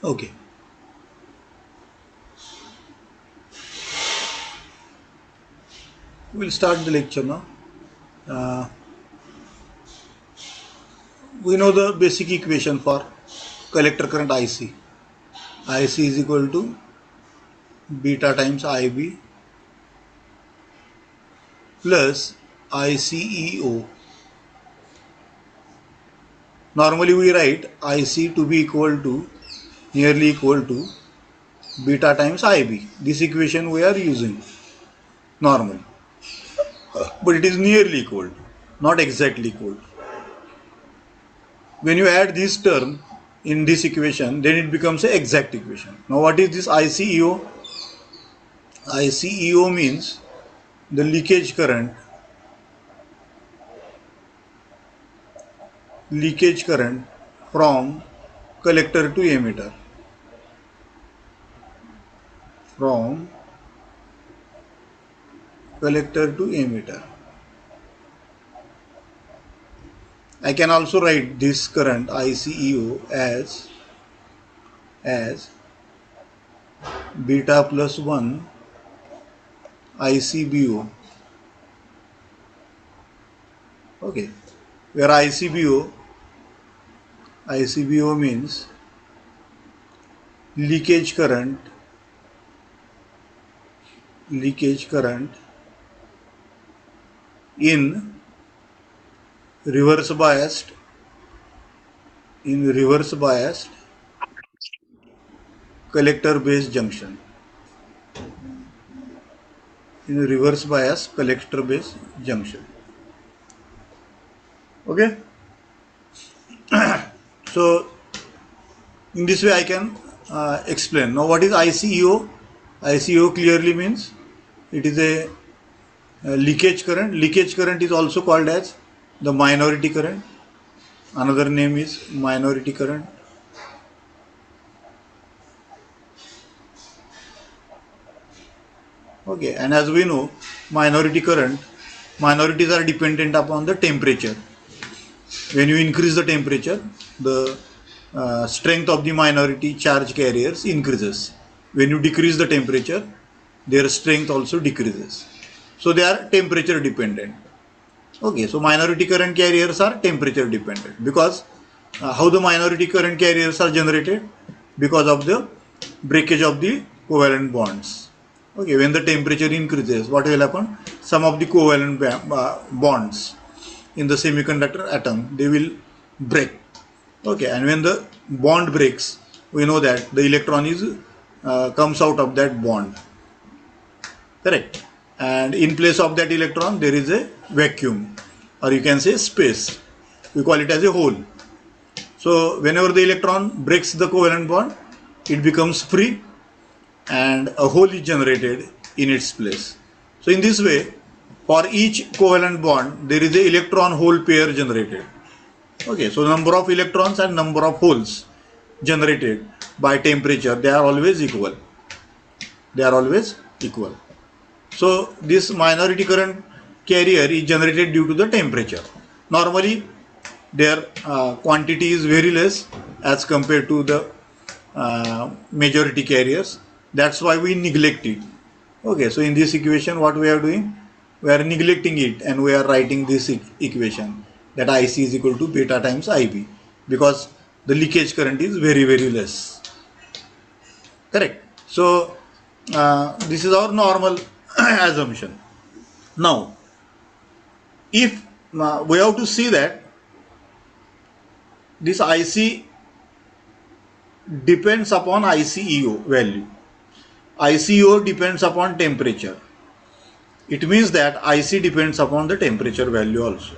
Okay, we'll start the lecture now. Uh, we know the basic equation for collector current IC. IC is equal to beta times IB plus ICEO. Normally we write IC to be equal to nearly equal to beta times IB. This equation we are using normally, but it is nearly equal to, not exactly equal to. When you add this term in this equation, then it becomes an exact equation. Now what is this ICEO? ICEO means the leakage current from collector to emitter, from collector to emitter. I can also write this current ICEO as beta plus 1 ICBO. Okay, where ICBO means leakage current in reverse biased collector base junction, okay. So in this way I can explain. Now what is ICEO? ICEO clearly means it is a leakage current. Leakage current is also called as the minority current. Another name is minority current. Okay, and as we know, minorities are dependent upon the temperature. When you increase the temperature, the strength of the minority charge carriers increases. When you decrease the temperature, their strength also decreases. So they are temperature dependent. Okay, so minority current carriers are temperature dependent because how the minority current carriers are generated? Because of the breakage of the covalent bonds. Okay, when the temperature increases, what will happen? Some of the covalent bonds in the semiconductor atom, they will break. Okay, and when the bond breaks, we know that the electron is comes out of that bond. Correct. And in place of that electron, there is a vacuum, or you can say space. We call it as a hole. So whenever the electron breaks the covalent bond, it becomes free and a hole is generated in its place. So in this way, for each covalent bond, there is a electron hole pair generated. Okay, so number of electrons and number of holes generated by temperature, they are always equal. So this minority current carrier is generated due to the temperature. Normally their quantity is very less as compared to the majority carriers. That's why we neglect it. Okay, so in this equation what we are doing? We are neglecting it and we are writing this equation that IC is equal to beta times IB because the leakage current is very less. Correct. So this is our normal assumption. Now if we have to see that this IC depends upon ICEO value. ICEO depends upon temperature. It means that IC depends upon the temperature value also.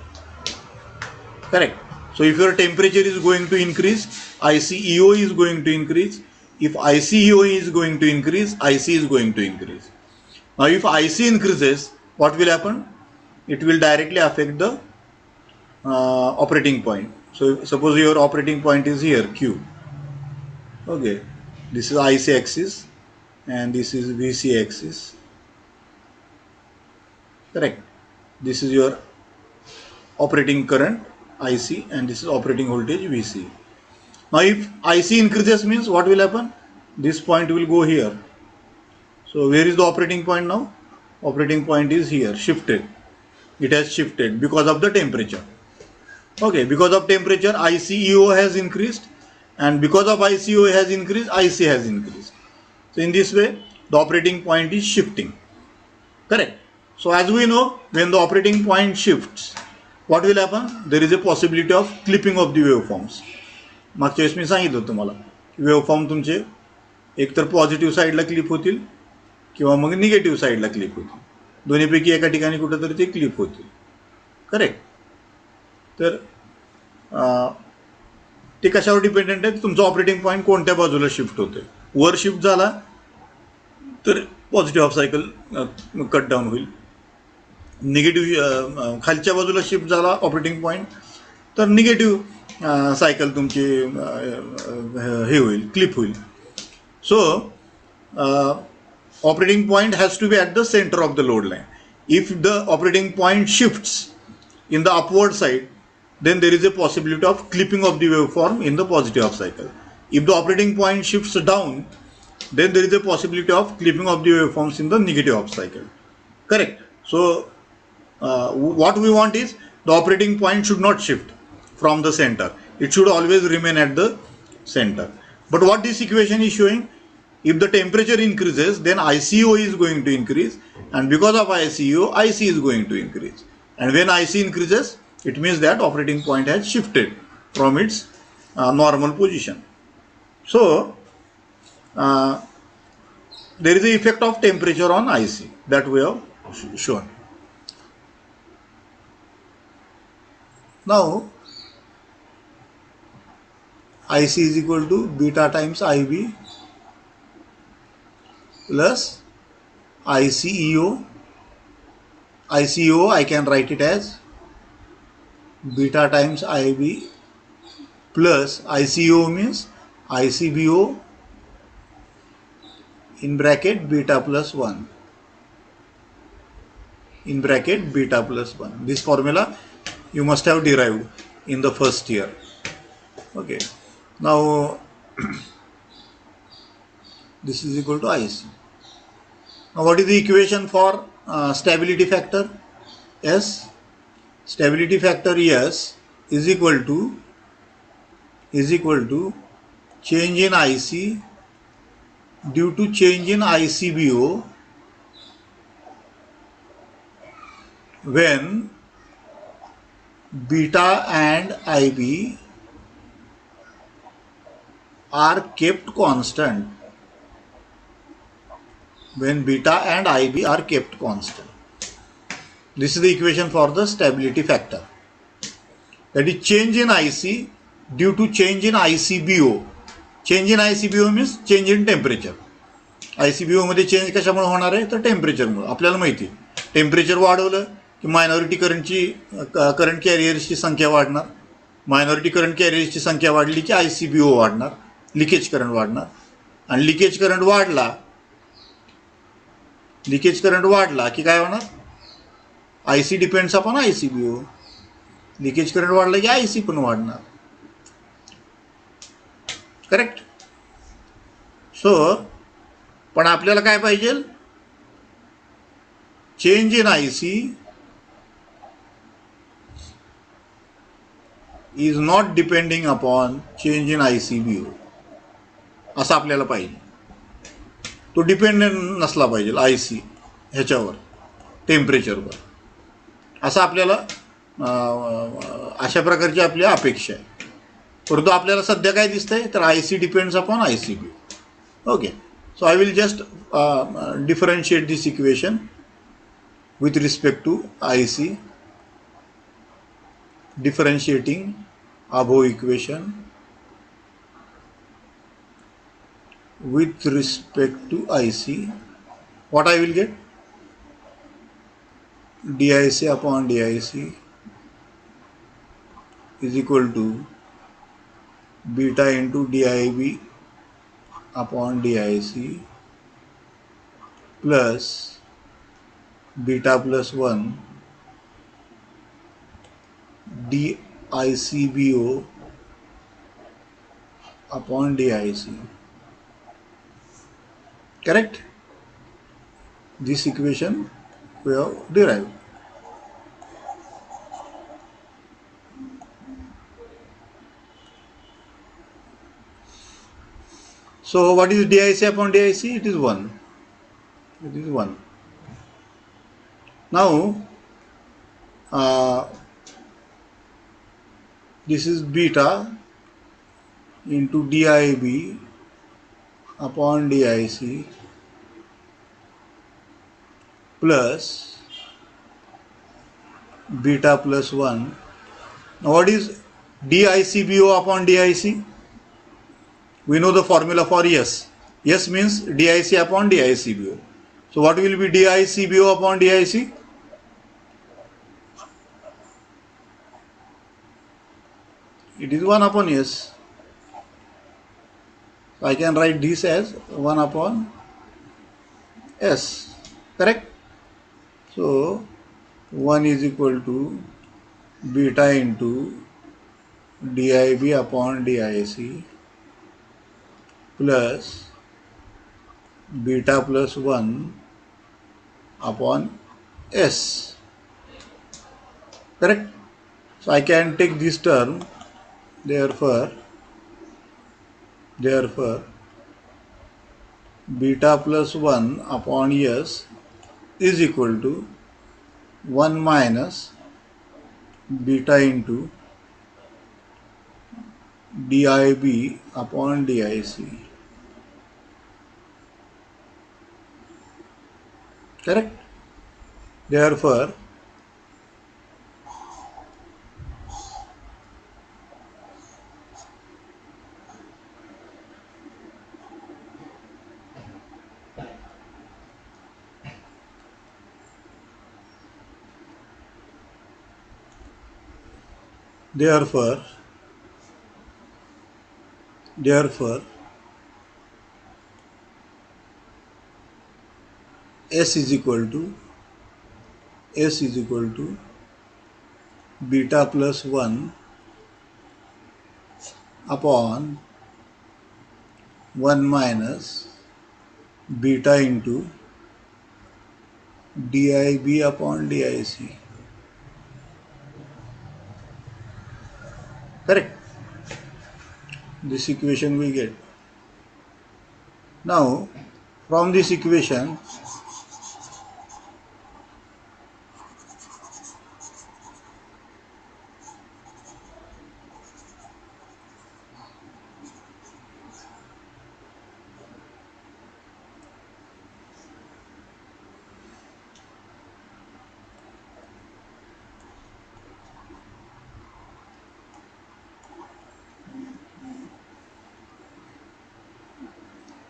Correct. So if your temperature is going to increase, ICEO is going to increase. If ICEO is going to increase, IC is going to increase. Now if IC increases, what will happen? It will directly affect the operating point. So suppose your operating point is here, Q. Okay, this is IC axis and this is VC axis. Correct. This is your operating current IC and this is operating voltage VC. Now if IC increases means what will happen? This point will go here. So where is the operating point now? Operating point is here, shifted. It has shifted because of the temperature. Okay, because of temperature ICEO has increased, and because of ICEO has increased, IC has increased. So in this way the operating point is shifting. Correct. So as we know, when the operating point shifts, what will happen? There is a possibility of clipping of the waveforms. मागच्या वेळेस मी सांगितलं तुम्हाला waveform तुमचे एकतर positive साईडला clip होतील किंवा मग negative साईडला क्लिप होतील. दोन्हीपैकी एका ठिकाणी कुठंतरी ते क्लिप होतील. करेक्ट. तर ते कशावर डिपेंडेंट आहे? तुमचा ऑपरेटिंग पॉईंट कोणत्या बाजूला शिफ्ट होतोय. वर शिफ्ट झाला तर positive half cycle cut down होईल. निगेटिव्ह खालच्या बाजूला शिफ्ट झाला ऑपरेटिंग पॉईंट तर निगेटिव्ह सायकल तुमची हे होईल, क्लिप होईल. सो operating point has to be at the center of the load line. If the operating point shifts in the upward side, then there is a possibility of clipping of the waveform in the positive half cycle. If the operating point shifts down, then there is a possibility of clipping of the waveforms in the negative half cycle. Correct. So what we want is the operating point should not shift from the center. It should always remain at the center. But what this equation is showing, if the temperature increases, then ICO is going to increase, and because of ICO, IC is going to increase. And when IC increases, it means that operating point has shifted from its normal position. So there is the effect of temperature on IC that we have shown. Now IC is equal to beta times IB plus ICEO. ICEO I can write it as beta times IB plus ICO means ICBO in bracket beta plus 1 in bracket beta plus 1. This formula you must have derived in the first year. Okay. Now this is equal to IC. Now what is the equation for stability factor? S. Stability factor S is equal to change in IC due to change in ICBO when beta and IB are kept constant. When beta and IB are kept constant. This is the equation for the stability factor. That is change in IC due to change in ICBO. Change in ICBO means change in temperature. ICBO मध्ये change कशामुळे होणार आहे? तर टेम्परेचरमुळे. आपल्याला माहिती आहे temperature वाढवलं की मायनॉरिटी करंट कॅरियर्सची संख्या वाढणार. मायनॉरिटी करंट कॅरियर्सची संख्या वाढली की ICBO वाढणार, लिकेज करंट वाढणार. आणि लिकेज करंट वाढला की काय होणार? IC depends upon ICBO. Leakage current वाढला की IC पण वाढणार. करेक्ट. सो पण आपल्याला काय पाहिजे? Change in IC is not depending upon change in ICBO असं आपल्याला पाहिजे. तो डिपेंडेंट नसला पाहिजे IC ह्याच्यावर, टेम्परेचरवर, असं आपल्याला अशा प्रकारची आपली अपेक्षा आहे. परंतु आपल्याला सध्या काय दिसतंय तर IC depends upon ICBO. Okay. So I will just differentiate this equation with respect to IC, differentiating above equation with respect to IC, what I will get? DIC upon DIC is equal to beta into DIB upon DIC plus beta plus 1 DICBO upon DIC. Correct? This equation we have derived. So what is DIC upon DIC? It is 1. It is 1. Now this is beta into DIB upon DIC plus beta plus 1. Now what is DICBO upon DIC? We know the formula for S. S means DIC upon DICBO. So what will be DICBO upon DIC? It is 1 upon S. So I can write this as 1 upon S. Correct? So 1 is equal to beta into DIB upon DIC plus beta plus 1 upon S. Correct? So I can take this term, therefore beta plus 1 upon S is equal to 1 minus beta into DIB upon DIC. Correct? Therefore S is equal to beta plus 1 upon 1 minus beta into DIB upon DIC. Correct? This equation we get. Now from this equation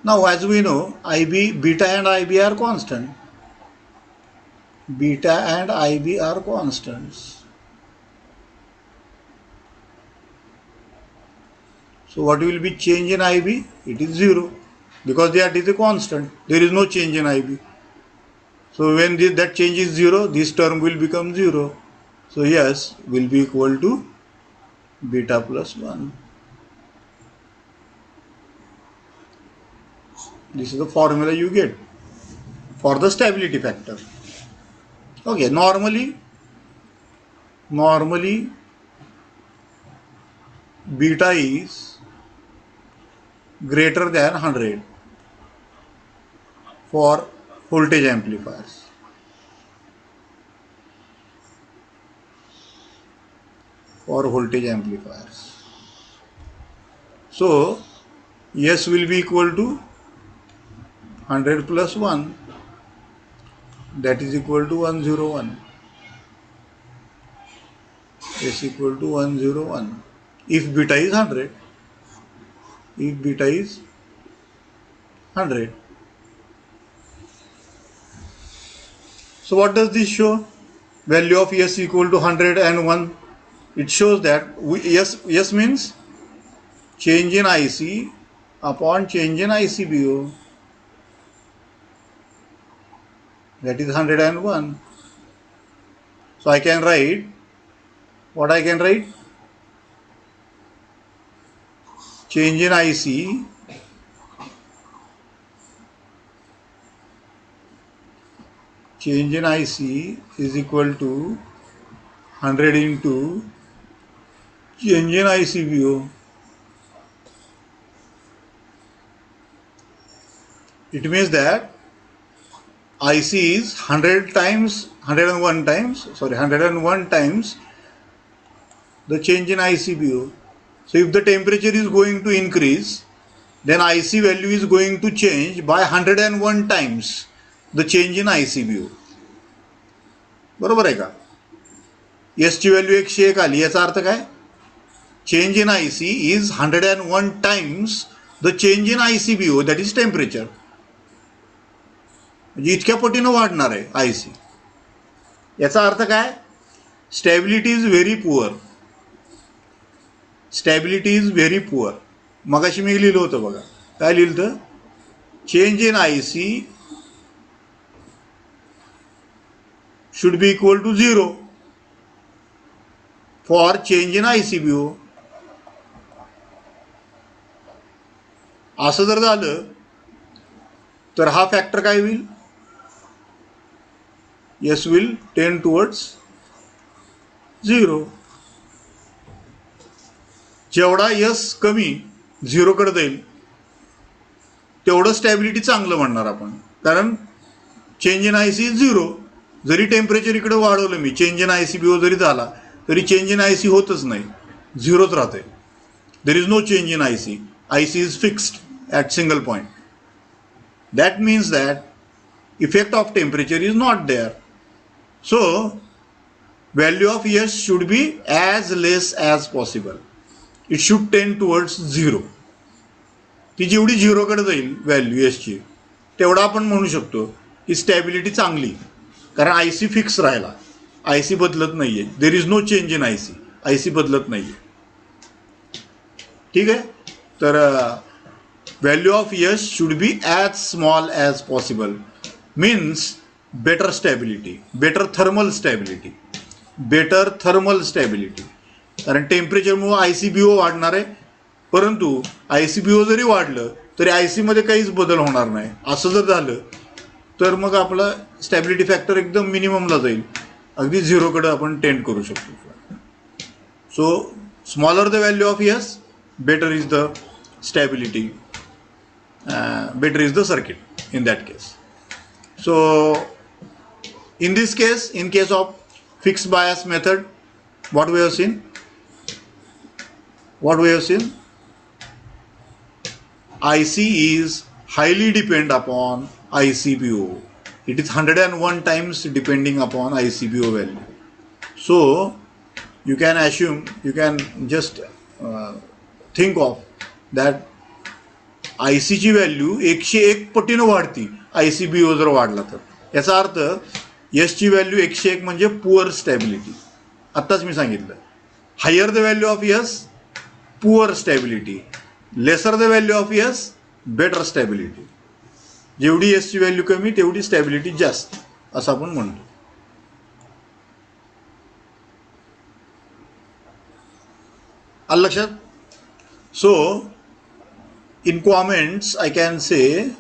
now as we know beta and IB are constant. Beta and IB are constants. So what will be change in IB? It is 0 because that is a constant. There is no change in IB. So when that change is 0, this term will become 0. So yes, will be equal to beta plus 1. This is the formula you get for the stability factor. Okay, normally beta is greater than 100 for voltage amplifiers. So S will be equal to 100 plus 1, that is equal to 101. S equal to 101 if beta is 100. So what does this show? Value of S equal to 100 and 1. It shows that S means change in IC upon change in ICBO. That is 101. So I can write, what I can write? change in IC is equal to 100 into change in ICBO. It means that IC is 101 times the change in ICBO. So if the temperature is going to increase, then IC value is going to change by 101 times the change in ICBO. बरोबर आहे का? S ची value 101 आली, याचा अर्थ काय? Change in IC is 101 times the change in ICBO, that is temperature. म्हणजे इतक्या पटीनं वाढणार आहे IC. याचा अर्थ काय? Stability is very poor. Stability is very poor. मगाशी मी लिहिलं होतं बघा, काय लिहिलं होतं? Change in IC should be equal to 0 for change in ICBO. असं जर झालं तर हा फॅक्टर काय होईल? S will tend towards 0. जेवढा S कमी 0 कडे जाईल तेवढं स्टॅबिलिटी चांगलं म्हणणार आपण, कारण change in IC is 0. Zari temperature इकडे वाढवलं मी, चेंज इन ICBO जरी झाला तरी चेंज इन IC होतच नाही, 0च राहते. There is no change in IC. IC is fixed at single point. That means that effect of temperature is not there. So value of S should be as less as possible. It should tend towards 0. ती जेवढी 0 कडे जाईल value एसची, तेवढा आपण म्हणू शकतो की stability चांगली, कारण IC फिक्स राहिला, IC बदलत नाहीये. There is no change in IC बदलत नाहीये. ठीक आहे. तर value of S should be as small as possible, means better stability, better thermal stability. कारण टेम्परेचरमुळे ICBO वाढणार आहे, परंतु ICBO जरी वाढलं तरी IC मध्ये काहीच बदल होणार नाही. असं जर झालं तर मग आपला स्टॅबिलिटी फॅक्टर एकदम मिनिममला जाईल, अगदी 0 कडे आपण टेंड करू शकतो. So smaller the value of S, better is the stability. Better is the circuit in that case. So in this case, in case of fixed bias method, what we have seen? IC is highly depend upon ICBO. It is 101 times depending upon ICBO value. So you can assume, you can just think of that IC ची value 101 पटीनं वाढती ICBO जर वाढला तर. याचा अर्थ S ची value 101 म्हणजे poor stability. आत्ताच मी सांगितलं, higher the value of S poor stability, lesser the value of S better stability. जेवढी S ची व्हॅल्यू कमी तेवढी स्टॅबिलिटी जास्त, असं आपण म्हणतो. आलं लक्षात? सो in comments I can say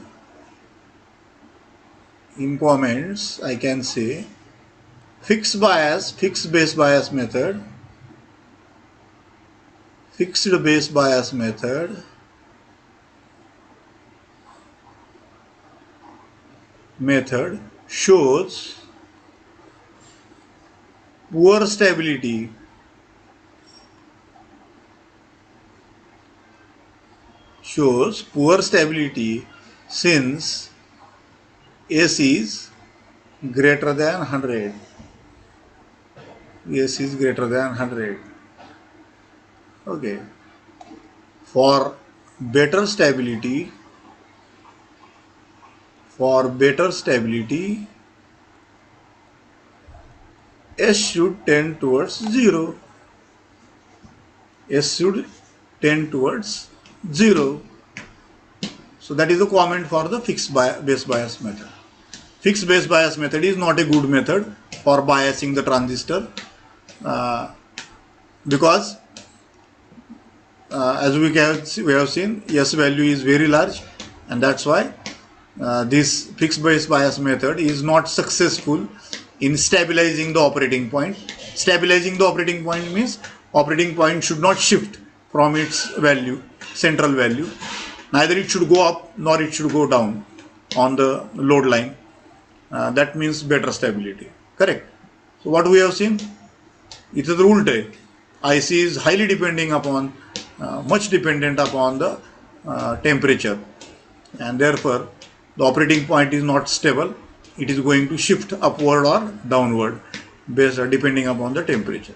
fixed base bias method shows poor stability since S is greater than 100. Okay. For better stability, S should tend towards 0. So that is the comment for the fixed base bias method. Fixed base bias method is not a good method for biasing the transistor, because as we have seen, S value is very large, and that's why this fixed base bias method is not successful in stabilizing the operating point. Stabilizing the operating point means operating point should not shift from its value, central value. Neither it should go up nor it should go down on the load line. That means better stability. Correct. So what we have seen, it is the ulte. IC is highly depending upon, much dependent upon the temperature, and therefore the operating point is not stable. It is going to shift upward or downward based depending upon the temperature,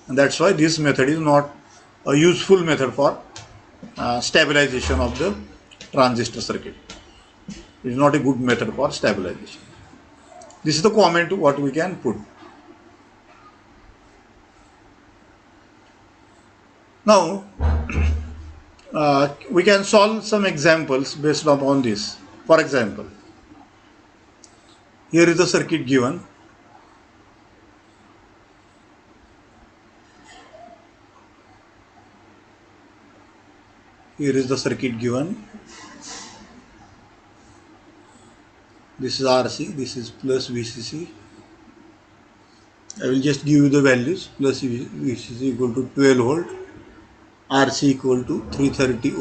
and that's why this method is not a useful method for stabilization of the transistor circuit. It is not a good method for stabilization. This is the comment what we can put. Now we can solve some examples based upon this. For example, here is the circuit given. Here is the circuit given. This is RC, this is plus VCC. I will just give you the values. Plus VCC equal to 12 volt, RC equal to 330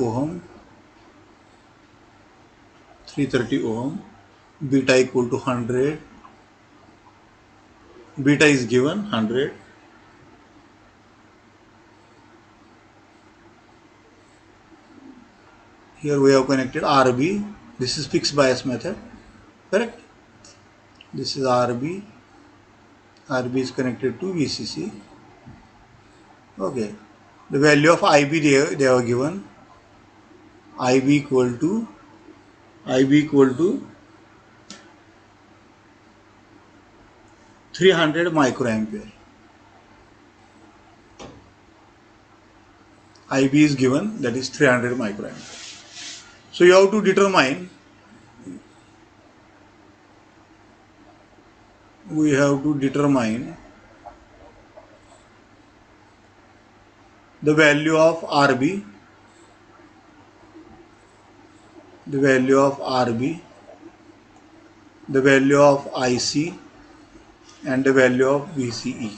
ohm, beta equal to 100, beta is given 100. Here we have connected RB. This is fixed bias method, correct? This is RB. RB is connected to VCC. Okay. The value of IB they have given. IB equal to 300 microampere. IB is given, that is 300 microampere. So you have to determine, the value of RB, the value of IC, and the value of VCE.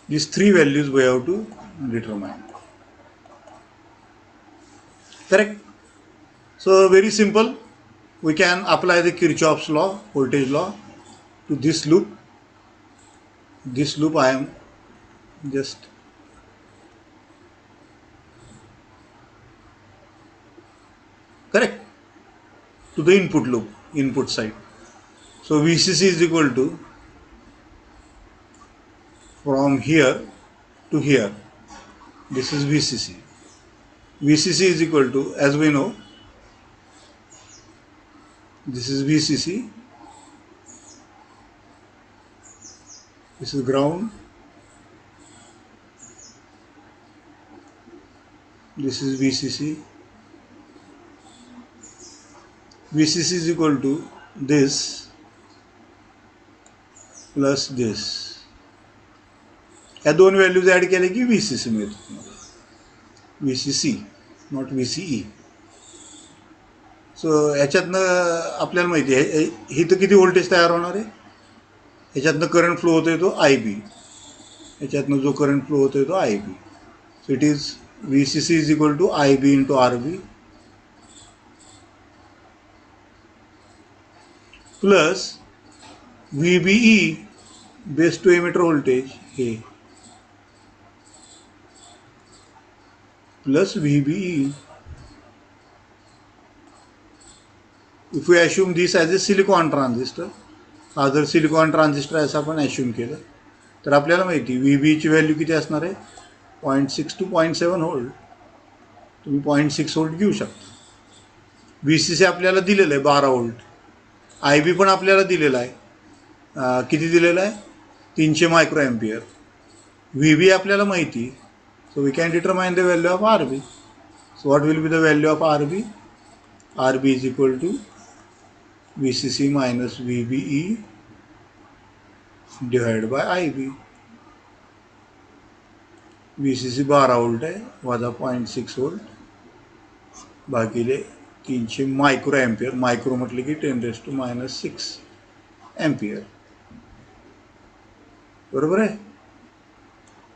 These three values we have to determine. Correct? So very simple. We can apply the Kirchhoff's law, voltage law, to this loop. This loop I am just correct to the input loop, input side. So VCC is equal to, from here to here, this is VCC. VCC is equal to, as we know, this is VCC, this is ground, this is VCC. VCC is equal to this plus this. या दोन values add केले की VCC मिळतो. VCC not VCE. सो ह्याच्यातनं आपल्याला माहिती आहे इथं किती व्होल्टेज तयार होणार आहे. ह्याच्यातनं करंट फ्लो होतोय तो IB. ह्याच्यातनं जो करंट फ्लो होतोय तो IB. So it is VCC is equal to IB into RB plus VBE base to emitter voltage हे plus VBE. If we assume this as a silicon transistor, हा जर silicon transistor असं आपण ॲश्युम केलं तर आपल्याला माहिती VBE ची व्हॅल्यू किती असणार आहे, 0.6 to 0.7 व्होल्ट. तुम्ही 0.6 व्होल्ट घेऊ शकता. VCC आपल्याला दिलेलं आहे 12 व्होल्ट. IB पण आपल्याला दिलेला आहे, किती दिलेलं आहे, 300 मायक्रोएम्पियर. VB आपल्याला माहिती. So we can determine the value of RB. So what will be the value of RB? RB is equal to VCC minus VBE divided by IB. VCC 12 volt आहे वजा 0.6 वोल्ट भागिले 300 मायक्रो ॲम्पियर. मायक्रो म्हटले की 10⁻⁻⁶ ampere. बरोबर आहे.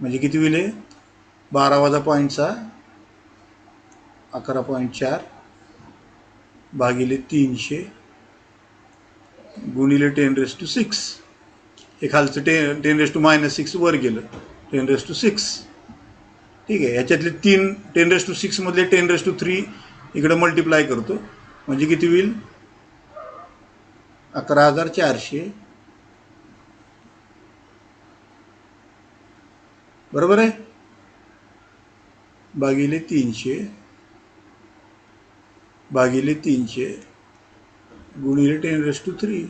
म्हणजे किती होईल? 12 वजा 0.6 11.4 भागिले 300 गुणिले 10⁻⁶. हे खालचं 10⁻⁻⁶ वर गेलं 10⁻⁶. ठीक आहे. याच्यातले 10⁻⁶ मधले 10⁻³ इकडे मल्टिप्लाय करतो म्हणजे किती होईल? 11,400. बरोबर आहे. भागिले 300 गुणिले 10⁻³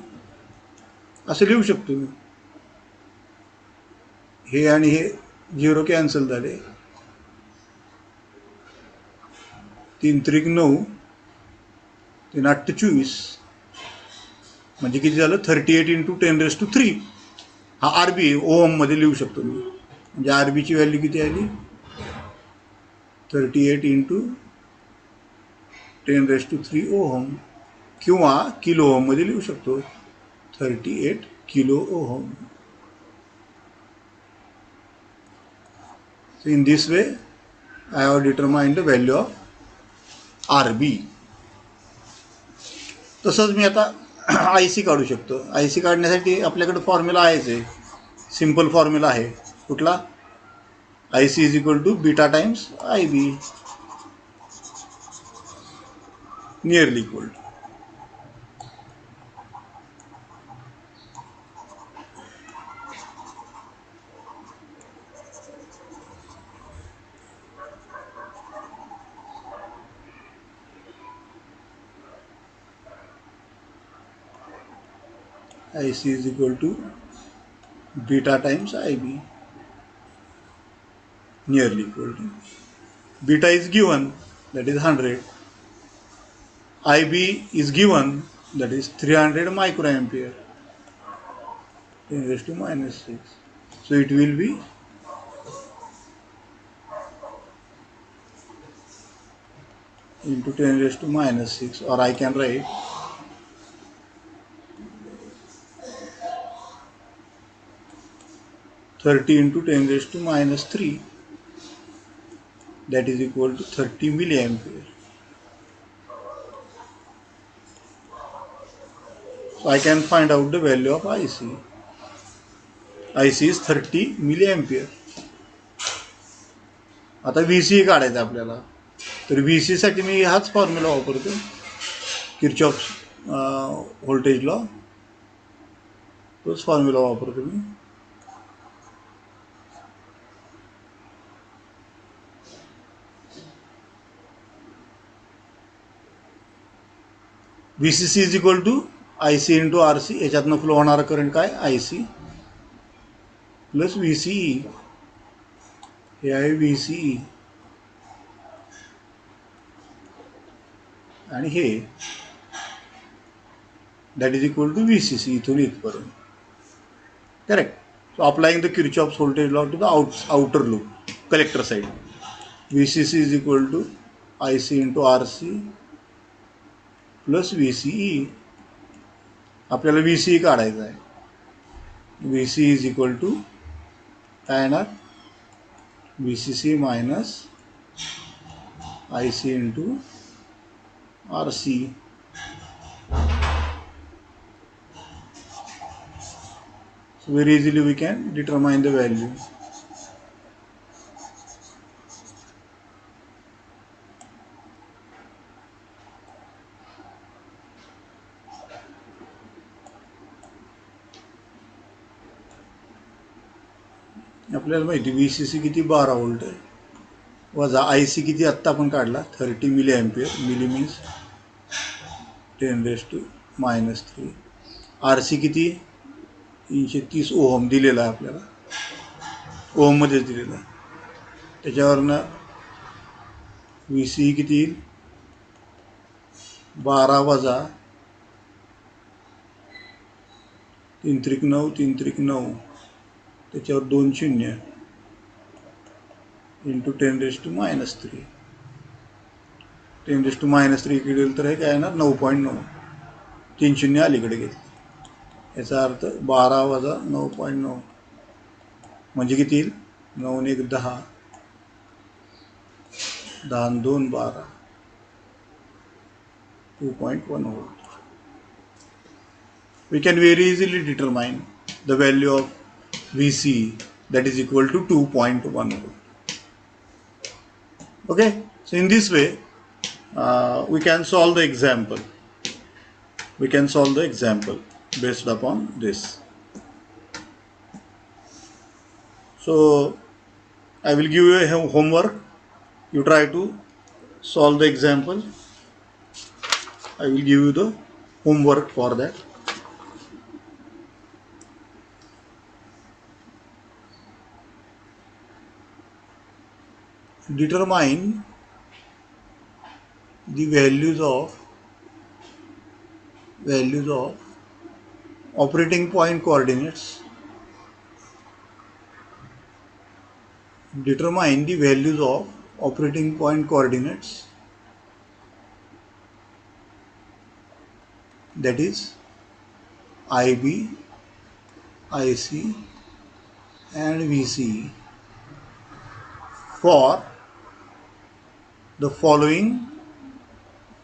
असं लिहू शकतो मी. हे आणि हे 0 कॅन्सल झाले. 3 त्रिक 9 3 8 24 म्हणजे किती झालं? 38 × 10⁻³ हा RB ओहममध्ये लिहू शकतो मी. म्हणजे RBची व्हॅल्यू किती आली? 38 × 10⁻³ ओहम किंवा किलो ओहममध्ये लिहू शकतो 38 kilo ohm. So in this way I have determined the value of RB. तसंच मी आता IC काढू शकतो. IC काढण्यासाठी आपल्याकडे फॉर्म्युला आहेच आहे. सिंपल फॉर्म्युला आहे. कुठला? IC = beta times IB. Nearly equal. IC = beta times IB. Nearly equal to. Beta is given, that is 100. IB is given, that is 300 microampere. 10⁻⁻⁶. So it will be into 10⁻⁻⁶, or I can write (30 × 10⁻⁻3). That is equal to 30 milliampere. So I can find out the value of IC. IC is 30 milliampere. आता VC काढायचं आपल्याला. तर VC साठी मी हाच formula वापरतो, Kirchhoff voltage law. तोच formula वापरतो मी. VCC is equal to IC × RC. याच्यातनं फ्लो होणारा करंट काय? IC plus VCE. हे आहे VCE आणि हे that is equal to VCC इथून इथपर्यंत. Correct. So applying the Kirchhoff's voltage law to the outer loop, collector side. VCC is equal to IC × RC plus VCE. आपल्याला VCE काढायचं आहे. VCE is equal to काय येणार? VCC minus IC × RC. So very easily we can determine the value. आपल्याला माहिती VCC किती? 12 volt आहे. वजा IC किती? आत्ता आपण काढला 30 मिलीअँपियर. मिली मीन्स 10⁻⁻3. RC किती? 330 ओहम दिलेला आहे आपल्याला, ओहममध्येच दिलेला आहे. त्याच्यावरनं VCE किती येईल? 12 वजा 3 त्रिक 9 3 त्रिक 9, त्याच्यावर 2 शून्य इंटू 10⁻³ 10⁻³ इकडे गेलं तर हे काय येणार 9.9. 3 शून्य अलीकडे घेतले, याचा अर्थ 12 वजा 9.9 म्हणजे किती येईल? 9 1 10, 10 2 12, 2.1 volt. We can very easily determine the value of VC, that is equal to 2.1 volt. Okay, so in this way we can solve the example. We can solve the example based upon this. So I will give you a homework. You try to solve the example. I will give you the homework for that. Determine the values of operating point coordinates. Determine the values of operating point coordinates, that is IB, IC and VC for the following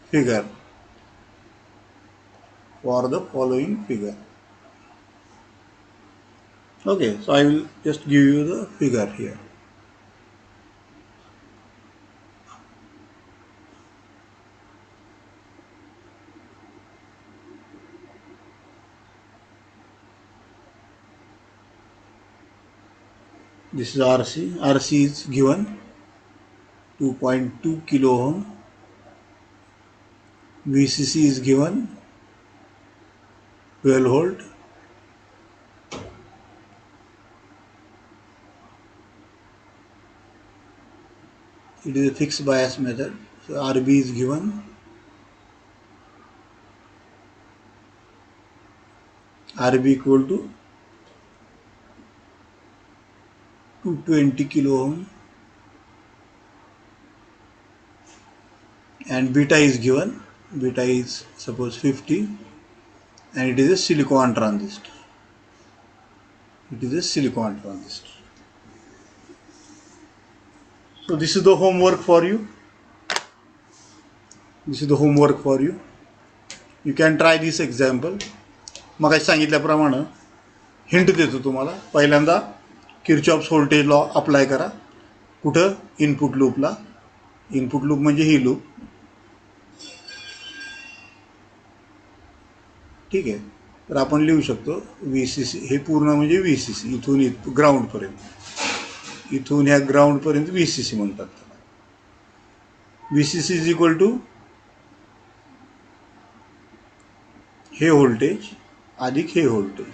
figure. Okay, so I will just give you the figure here. This is RC. RC is given 2.2 kilo ohm. VCC is given 12 volt. It is a fixed bias method. So RB is given. RB equal to 220 kilo ohm, and beta is given. Beta is suppose 50, and it is a silicon transistor. So this is the homework for you. You can try this example. मग सांगितल्याप्रमाणे hint देतो तुम्हाला. पहिल्यांदा Kirchhoff's voltage law apply करा. कुठं? Input लूपला. Input loop म्हणजे ही loop. ठीक आहे. तर आपण लिहू शकतो VCC, हे पूर्ण म्हणजे VCC, इथून ग्राउंडपर्यंत, इथून ह्या ग्राउंडपर्यंत VCC म्हणतात. VCC इज इक्वल टू हे व्होल्टेज अधिक हे व्होल्टेज,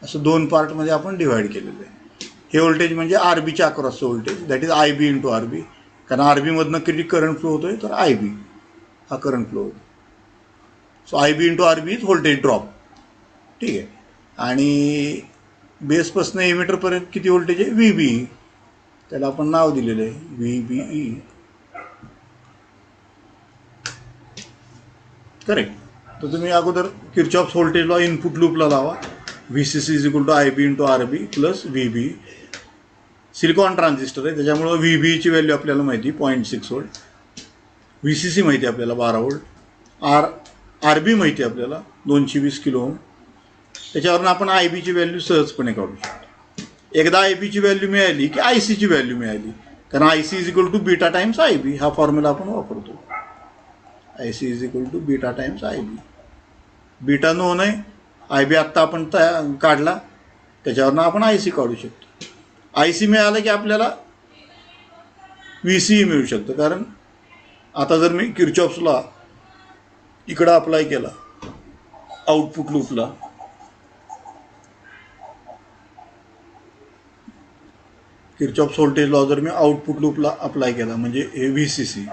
असं दोन पार्टमध्ये आपण डिवाइड केलेलं आहे. हे व्होल्टेज म्हणजे आरबीच्या अक्रॉसचं voltage, that is IB into RB. कारण आरबीमधनं किती करंट फ्लो होतोय, तर IB हा करंट फ्लो होतो. सो IB into RB is voltage drop. ठीक आहे. आणि बेसपासून एमिटरपर्यंत किती व्होल्टेज आहे? VB. त्याला आपण नाव दिलेलं आहे VBE. करेक्ट. तर तुम्ही अगोदर किर्चॉफ्स व्होल्टेज लॉ इनपुट लूपला लावा. VCC is equal to IB into RB plus VB. Silicon transistor आहे त्याच्यामुळं VBची व्हॅल्यू आपल्याला माहिती 0.6 व्होल्ट. VCC माहिती आपल्याला 12 व्होल्ट. RB माहिती आपल्याला 220 किलो ओम. त्याच्यावरून आपण IBची व्हॅल्यू सहजपणे काढू शकतो. एकदा IBची व्हॅल्यू मिळाली की ICची व्हॅल्यू मिळाली, कारण IC is equal to beta times IB हा फॉर्म्युला आपण वापरतो. IC is equal to beta times IB. Beta known आहे, IB आत्ता आपण काढला, त्याच्यावरनं आपण IC काढू शकतो. IC मिळालं की आपल्याला VCE मिळू शकतं. कारण आता जर मी किर्चॉफ्स लॉ इकडं अप्लाय केला आउटपुट लूपला, किर्चॉफ्स व्होल्टेज लॉ जर मी आउटपुट लूपला अप्लाय केला म्हणजे हे VCC,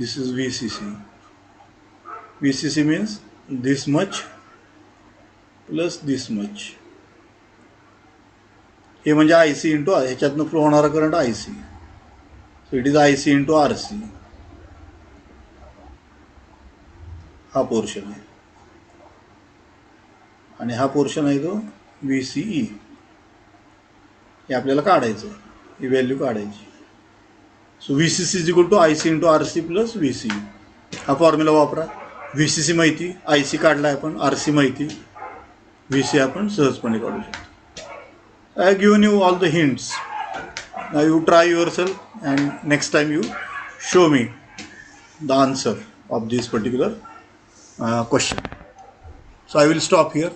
this is VCC. VCC means this much plus this much. हे म्हणजे आय सी इंटू ह्याच्यातनं फ्लो होणारा current I C. So it is I C into R C. हा portion आहे आणि हा पोर्शन आहे तो व्ही सी ई. हे आपल्याला काढायचं आहे, ही व्हॅल्यू काढायची. So V C C is equal to I C into R C plus V C. हा फॉर्म्युला वापरा. व्ही सी सी माहिती, आय सी काढला आपण, आर सी माहिती, व्ही सी आपण सहजपणे काढू शकतो. I have given you all the hints. Now you try yourself and next time you show me the answer of this particular question. So I will stop here.